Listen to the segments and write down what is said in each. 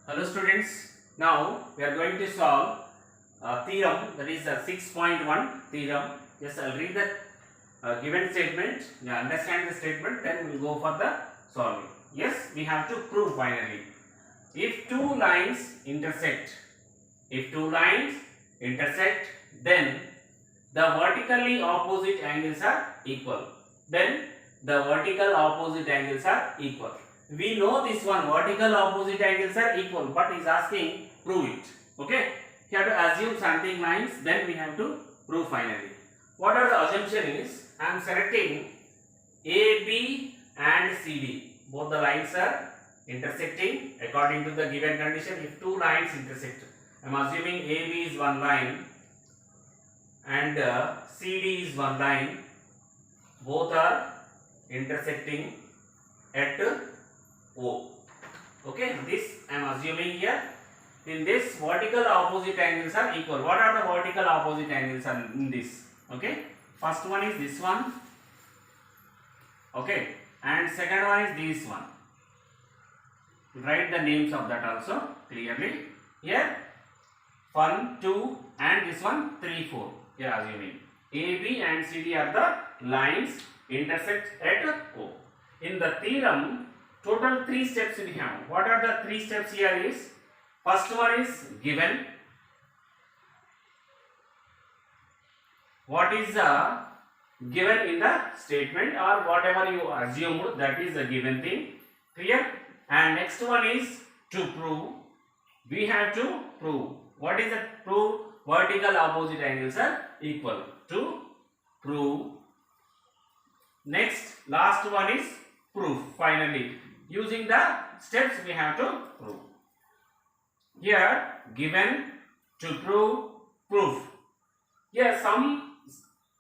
Hello students, now we are going to solve a theorem, that is a 6.1 theorem. Yes, I will read the given statement, you understand the statement, then we will go for the solving. Yes, we have to prove finally. If two lines intersect, then the vertically opposite angles are equal. We know this one, vertical opposite angles are equal, but is asking prove it. Okay, you have to assume something lines, then we have to prove finally. What are the assumption is, I am selecting AB and CD. Both the lines are intersecting according to the given condition. If two lines intersect, I am assuming AB is one line and CD is one line. Both are intersecting at O. Okay, this I am assuming here. In this, vertical opposite angles are equal. What are the vertical opposite angles in this? Okay, first one is this one. Okay, and second one is this one. Write the names of that also clearly. Here 1, 2 and this one 3, 4. Here assuming AB and CD are the lines intersect at O. In the theorem, total 3 steps we have. What are the 3 steps here is, first one is given. What is the given in the statement or whatever you assumed, that is the given thing. Clear? And next one is to prove. We have to prove. What is the prove? Vertical opposite angles are equal. To prove. Next, last one is proof. Finally, using the steps we have to prove. Here given, to prove, proof. Here some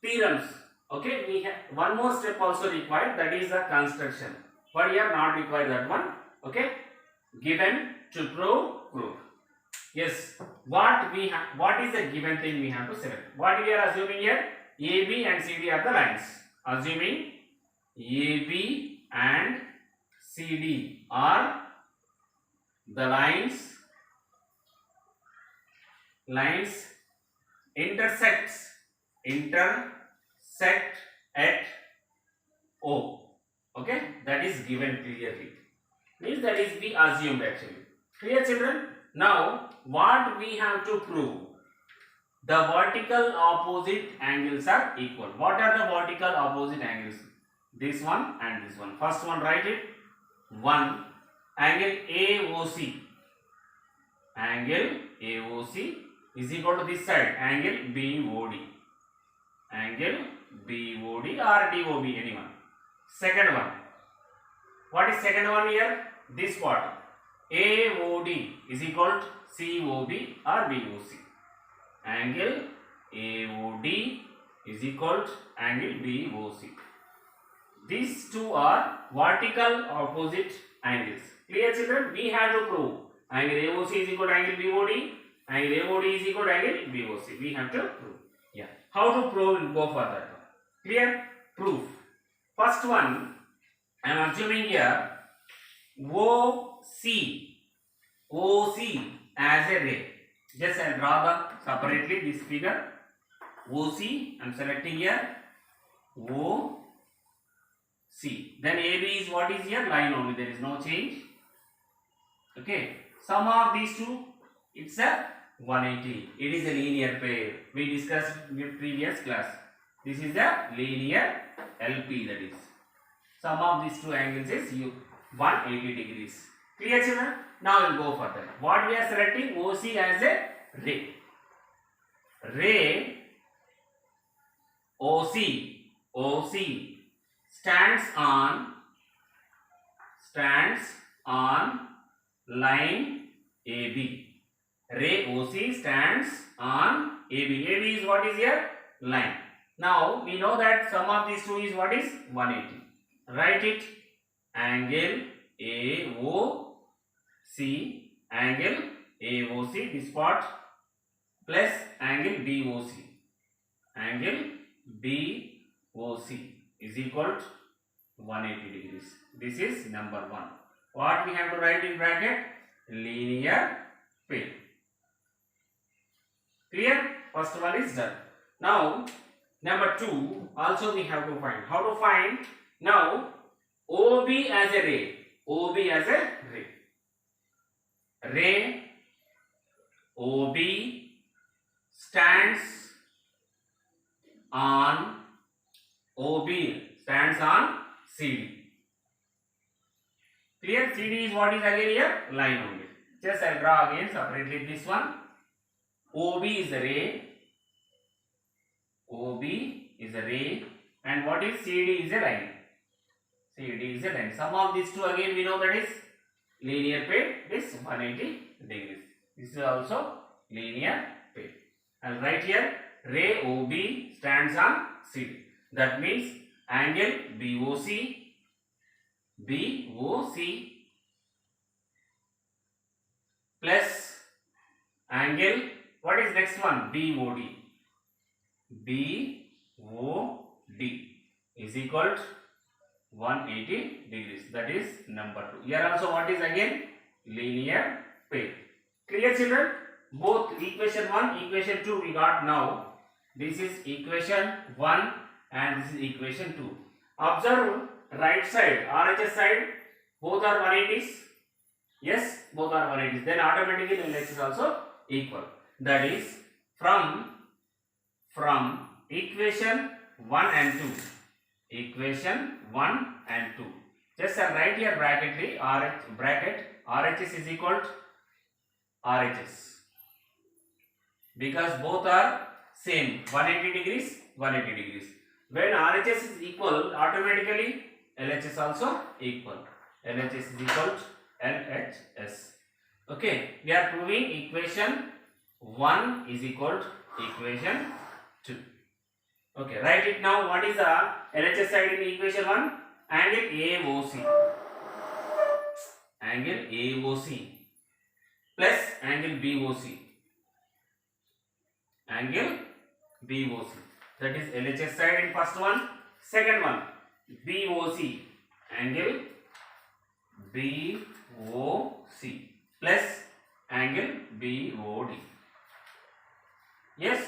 theorems. Okay, we have one more step also required, that is the construction. But here not required that one. Okay, given, to prove, proof. Yes, what is the given thing we have to select? What we are assuming here? AB and CD are the lines. Assuming AB and CD are the lines intersect at O. Okay, that is given clearly. Means that is we assumed actually. Clear children? Now what we have to prove? The vertical opposite angles are equal. What are the vertical opposite angles? This one and this one. First one, write it. 1, angle AOC. Angle AOC is equal to this side, angle BOD. Angle BOD or DOB, anyone. Second one. What is second one here? This part. AOD is equal to COB or BOC. Angle AOD is equal to angle BOC. These two are vertical opposite angles. Clear children? We have to prove angle AOC is equal to angle BOD, angle AOD is equal to angle BOC. We have to prove. Yeah. How to prove? We'll go for that one. Clear? Proof. First one, I am assuming here OC as a ray. Just I draw the separately this figure. OC, I am selecting here OC. Then AB is what is here? Line only, there is no change. Okay. Sum of these two, it's a 180. It is a linear pair. We discussed in the previous class. This is a linear LP, that is. Sum of these two angles is 180 degrees. Clear children? Now we will go further. What we are selecting? OC as a ray. Ray OC stands on line AB. Ray OC stands on AB. AB is what is here? Line. Now we know that sum of these two is what is? 180. Write it. Angle AOC, this part, plus angle BOC. Angle BOC is equal to 180 degrees. This is number 1. What we have to write in bracket? linear pair. Clear? First one is done. Now, number 2 also we have to find. How to find? Now, OB as a ray. OB as a ray. Ray OB stands on CD. Clear? CD is what is again here? Line only. Just I'll draw again separately this one. OB is a ray. OB is a ray. And what is CD is a line. CD is a line. Sum of these two again we know that is linear pair. This 180 degrees. This is also linear pair. I'll write here ray OB stands on CD. That means angle BOC plus angle, what is next one? BOD is equal to 180 degrees. That is number 2. Here also what is again? Linear pair. Clear children? Both equation 1, equation 2 we got now. This is equation 1 and this is equation 2. Observe right side, RHS side, both are 180s. Yes, both are 180s. Then automatically LHS is also equal. That is from equation 1 and 2. Equation 1 and 2. Just write here bracket RHS is equal to RHS. Because both are same 180 degrees, 180 degrees. When RHS is equal, automatically LHS also equal. LHS is equal to LHS. Okay, we are proving equation 1 is equal to equation 2. Okay, write it now. What is the LHS side in equation 1? Angle AOC. Angle AOC plus angle BOC. Angle BOC. That is LHS side in first one. Second one, BOC. Angle BOC plus angle BOD. Yes.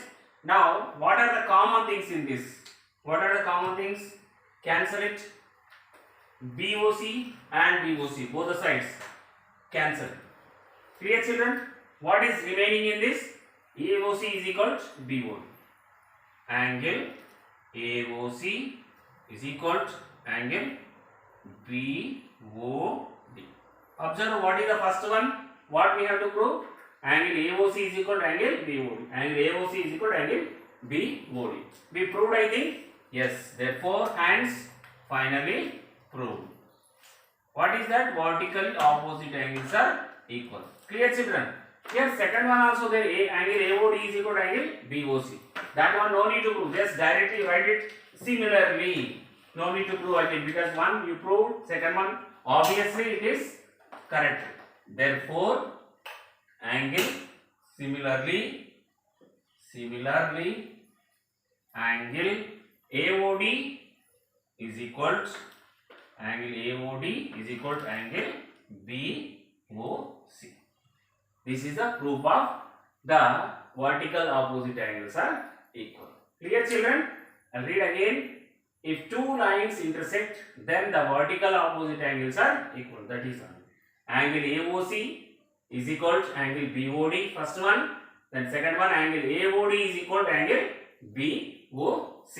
Now, what are the common things in this? What are the common things? Cancel it. BOC and BOC, both the sides. Cancel. Clear children? What is remaining in this? AOC is equal to BOD. Angle AOC is equal to angle BOD. Observe what is the first one? What we have to prove? Angle AOC is equal to angle BOD. Angle AOC is equal to angle BOD. We proved, I think? Yes. Therefore, hence finally proved. What is that? Vertical opposite angles are equal. Clear children? Here second one also there, angle AOD is equal to angle BOC. That one no need to prove. Just directly write it similarly. No need to prove again, because one you proved, second one obviously it is correct. Therefore, angle similarly angle AOD is equal to angle BOC. This is the proof of the vertical opposite angles are equal. Clear children? I'll read again. If two lines intersect, then the vertical opposite angles are equal. That is one. Angle AOC is equal to angle BOD, first one. Then second one, angle AOD is equal to angle BOC.